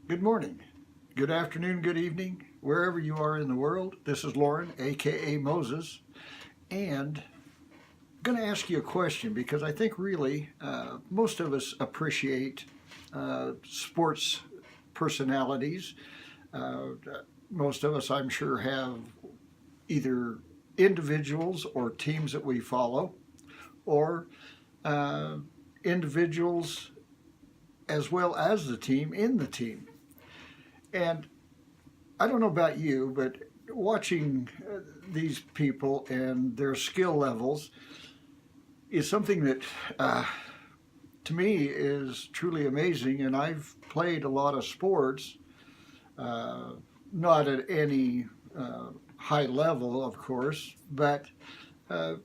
Good morning, good afternoon, good evening, wherever you are in the world. This is Loren, aka Moses, and I'm going to ask you a question because I think really most of us appreciate sports personalities. Uh, Most of us, I'm sure, have either individuals or teams that we follow, or uh, individuals as well as the team in the team. And I don't know about you, but watching these people and their skill levels is something that, uh, to me, is truly amazing. And I've played a lot of sports, uh, not at any high level, of course, but uh,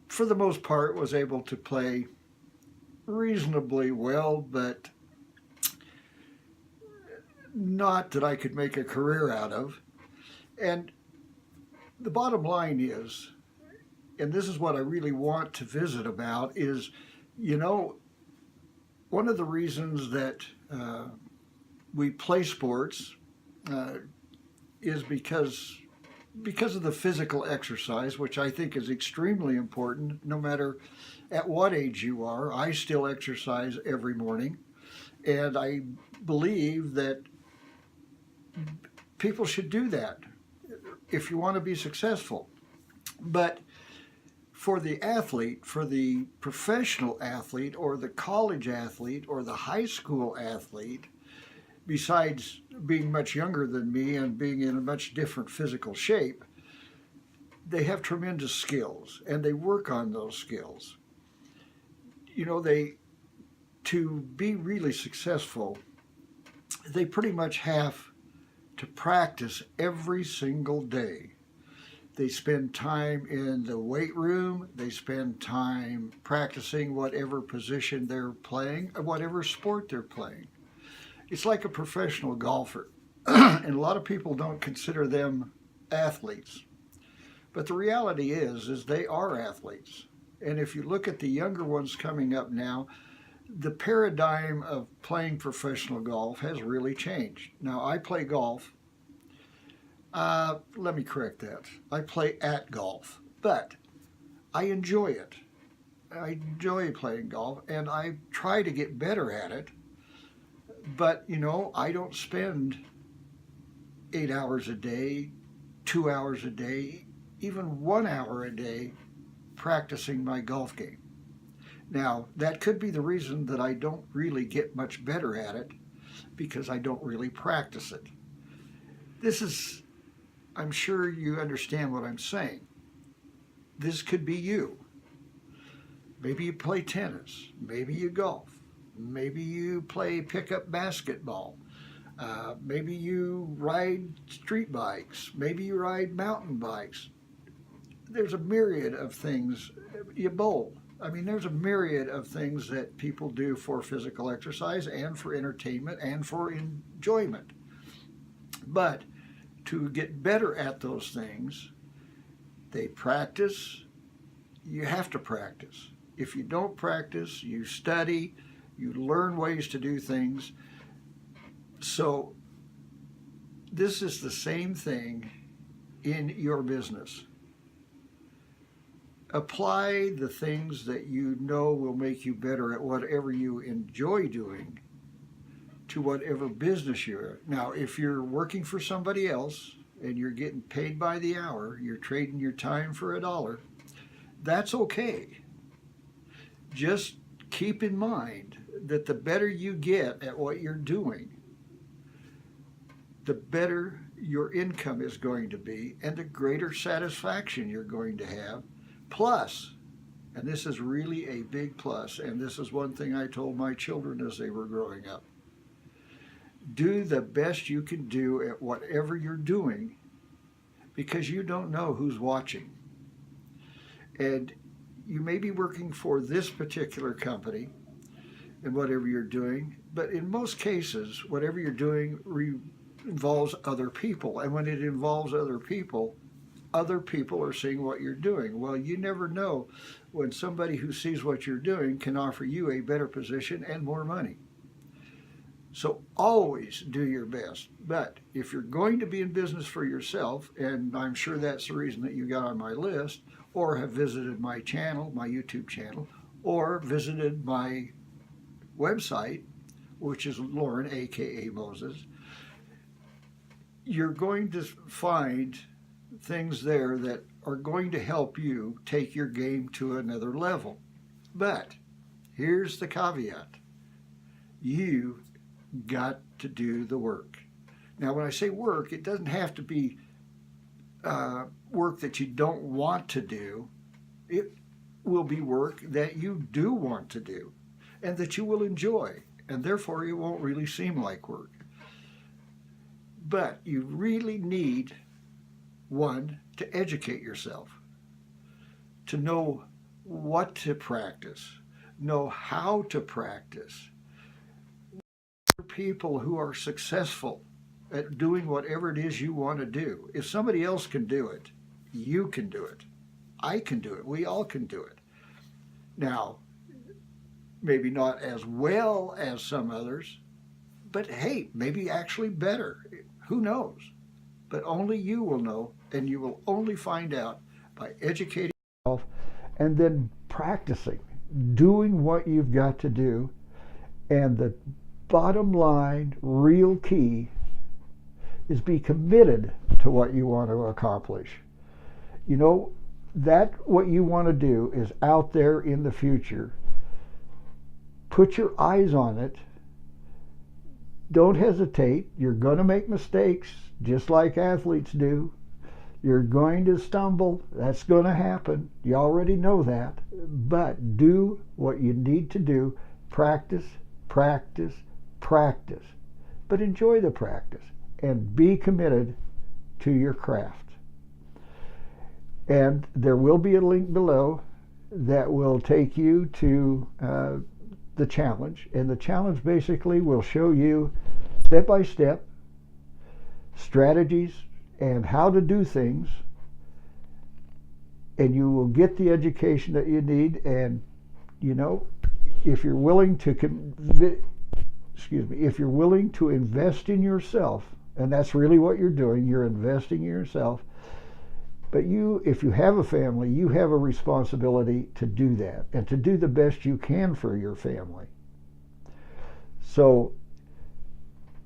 for the most part, was able to play reasonably well, but not that I could make a career out of. And the bottom line is, and this is what I really want to visit about, is, you know, one of the reasons that we play sports uh, is because of the physical exercise, which I think is extremely important. No matter at what age you are, I still exercise every morning, and I believe that people should do that if you want to be successful. But for the athlete, for the professional athlete, or the college athlete, or the high school athlete, besides being much younger than me and being in a much different physical shape, they have tremendous skills and they work on those skills. You know, to be really successful, they pretty much have to practice every single day. They spend time in the weight room. They spend time practicing whatever position they're playing, or whatever sport they're playing. It's like a professional golfer. And a lot of people don't consider them athletes. But the reality is they are athletes. And if you look at the younger ones coming up now, the paradigm of playing professional golf has really changed. Now, I play golf. Let me correct that. I play at golf, but I enjoy it. I enjoy playing golf, and I try to get better at it. But, you know, I don't spend 8 hours a day, 2 hours a day, even 1 hour a day practicing my golf game. Now, that could be the reason that I don't really get much better at it, because I don't really practice it. This is, I'm sure you understand what I'm saying. This could be you. Maybe you play tennis. Maybe you golf. Maybe you play pickup basketball. Maybe you ride street bikes. Maybe you ride mountain bikes. There's a myriad of things. You bowl. I mean, there's a myriad of things that people do for physical exercise and for entertainment and for enjoyment. But to get better at those things, they practice. You have to practice. If you don't practice, you study, you learn ways to do things. So this is the same thing in your business. Apply the things that you know will make you better at whatever you enjoy doing to whatever business you're in. Now, if you're working for somebody else and you're getting paid by the hour, you're trading your time for $1, that's okay. Just keep in mind that the better you get at what you're doing, the better your income is going to be and the greater satisfaction you're going to have. Plus, and this is really a big plus, and this is one thing I told my children as they were growing up, do the best you can do at whatever you're doing, because you don't know who's watching. And you may be working for this particular company in whatever you're doing, but in most cases, whatever you're doing involves other people. And when it involves other people are seeing what you're doing. Well, you never know when somebody who sees what you're doing can offer you a better position and more money. So always do your best. But if you're going to be in business for yourself, and I'm sure that's the reason that you got on my list, or have visited my channel, my YouTube channel, or visited my website, which is Loren, aka Moses, you're going to find things there that are going to help you take your game to another level. But here's the caveat. You got to do the work. Now, when I say work, it doesn't have to be work that you don't want to do. It will be work that you do want to do and that you will enjoy, and therefore it won't really seem like work. But you really need, one, to educate yourself, to know what to practice, know how to practice. People who are successful at doing whatever it is you want to do. If somebody else can do it, you can do it. I can do it. We all can do it. Now, maybe not as well as some others, but hey, maybe actually better. Who knows? But only you will know, and you will only find out by educating yourself and then practicing, doing what you've got to do. And the bottom line, real key, is be committed to what you want to accomplish. You know, that what you want to do is out there in the future. Put your eyes on it. Don't hesitate. You're going to make mistakes, just like athletes do. You're going to stumble. That's going to happen. You already know that. But do what you need to do. Practice, practice, practice. But enjoy the practice and be committed to your craft. And there will be a link below that will take you to the challenge. And the challenge basically will show you step by step strategies and how to do things. And you will get the education that you need. And, you know, if you're willing to if you're willing to invest in yourself, and that's really what you're doing, you're investing in yourself. But if you have a family, you have a responsibility to do that and to do the best you can for your family. So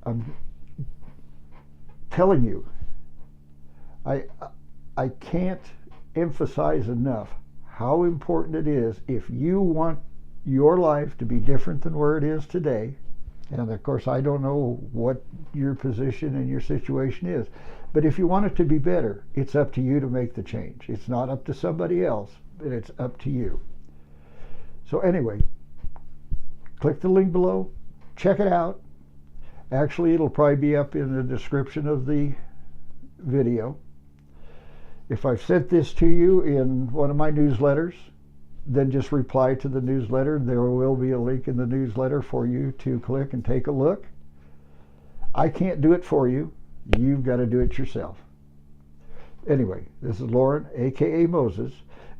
I'm telling you, I can't emphasize enough how important it is if you want your life to be different than where it is today. And of course, I don't know what your position and your situation is. But if you want it to be better, it's up to you to make the change. It's not up to somebody else, but it's up to you. So anyway, click the link below. Check it out. Actually, it'll probably be up in the description of the video. If I've sent this to you in one of my newsletters, then just reply to the newsletter. There will be a link in the newsletter for you to click and take a look. I can't do it for you. You've got to do it yourself. Anyway, this is Loren, aka Moses.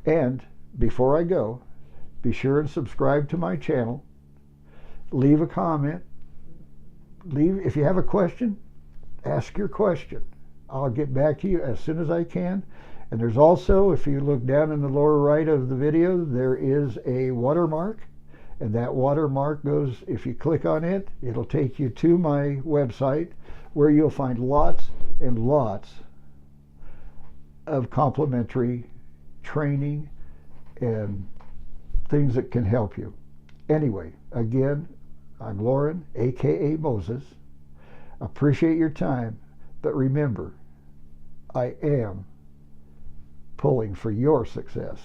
And before I go, be sure and subscribe to my channel. Leave a comment. If you have a question, ask your question. I'll get back to you as soon as I can. And there's also, if you look down in the lower right of the video, there is a watermark. And that watermark goes, if you click on it, it'll take you to my website where you'll find lots and lots of complimentary training and things that can help you. Anyway, again, I'm Loren, aka Moses. Appreciate your time, but remember, I am pulling for your success.